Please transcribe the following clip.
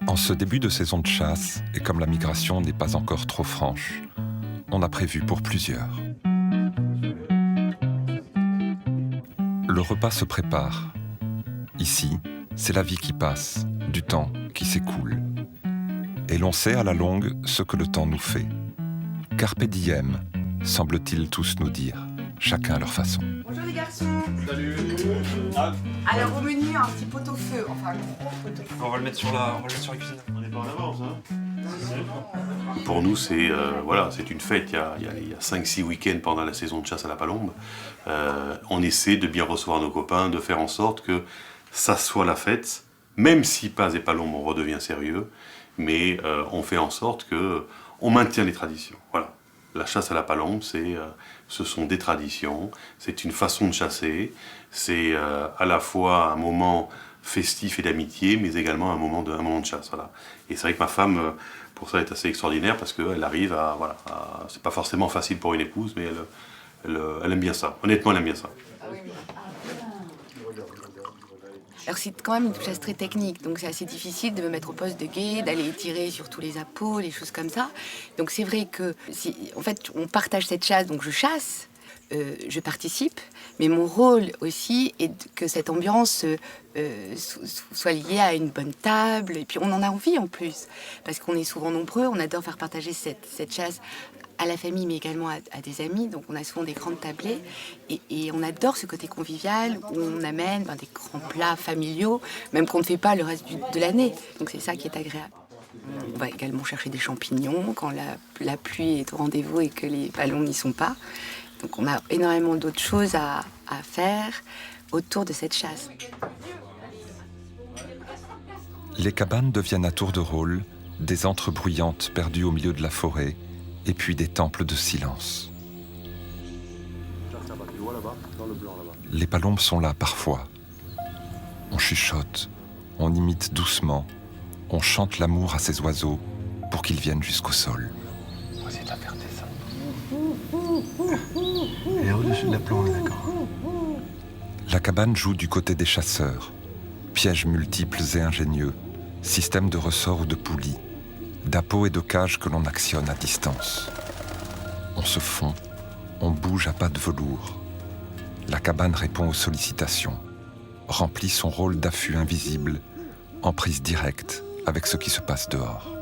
En ce début de saison de chasse, et comme la migration n'est pas encore trop franche, on a prévu pour plusieurs. Le repas se prépare. Ici, c'est la vie qui passe, du temps qui s'écoule. Et l'on sait à la longue ce que le temps nous fait. Carpe diem, semble-t-il tous nous dire, chacun à leur façon. Bonjour les garçons. Salut. Alors au menu, un petit pot-au-feu, enfin un gros pot-au-feu. On va le mettre sur la cuisine. On n'est pas en avance, hein. Pour nous, c'est une fête. Il y a 5-6 week-ends pendant la saison de chasse à la palombe. On essaie de bien recevoir nos copains, de faire en sorte que ça soit la fête. Même si pas et palombe, on redevient sérieux. Mais on fait en sorte qu'on maintient les traditions. Voilà. La chasse à la palombe, ce sont des traditions. C'est une façon de chasser. C'est à la fois un moment festif et d'amitié, mais également un moment de chasse. Voilà. Et c'est vrai que ma femme, pour ça, est assez extraordinaire parce qu'elle arrive c'est pas forcément facile pour une épouse, mais elle aime bien ça. Honnêtement, elle aime bien ça. Alors c'est quand même une chasse très technique, donc c'est assez difficile de me mettre au poste de guet, d'aller tirer sur tous les appâts, les choses comme ça. Donc c'est vrai que, en fait, on partage cette chasse, donc je chasse, je participe, mais mon rôle aussi est que cette ambiance soit liée à une bonne table, et puis on en a envie en plus, parce qu'on est souvent nombreux, on adore faire partager cette chasse à la famille, mais également à des amis. Donc on a souvent des grandes tablées, et on adore ce côté convivial, où on amène des grands plats familiaux, même qu'on ne fait pas le reste de l'année. Donc c'est ça qui est agréable. On va également chercher des champignons quand la pluie est au rendez-vous et que les ballons n'y sont pas. Donc on a énormément d'autres choses à faire autour de cette chasse. Les cabanes deviennent à tour de rôle des antres bruyantes perdues au milieu de la forêt, et puis des temples de silence. Les palombes sont là parfois. On chuchote, on imite doucement, on chante l'amour à ces oiseaux pour qu'ils viennent jusqu'au sol. On va essayer de la faire descendre. Elle est au-dessus de la plante, d'accord. La cabane joue du côté des chasseurs. Pièges multiples et ingénieux, systèmes de ressorts ou de poulies, d'appâts et de cages que l'on actionne à distance. On se fond, on bouge à pas de velours. La cabane répond aux sollicitations, remplit son rôle d'affût invisible, en prise directe avec ce qui se passe dehors.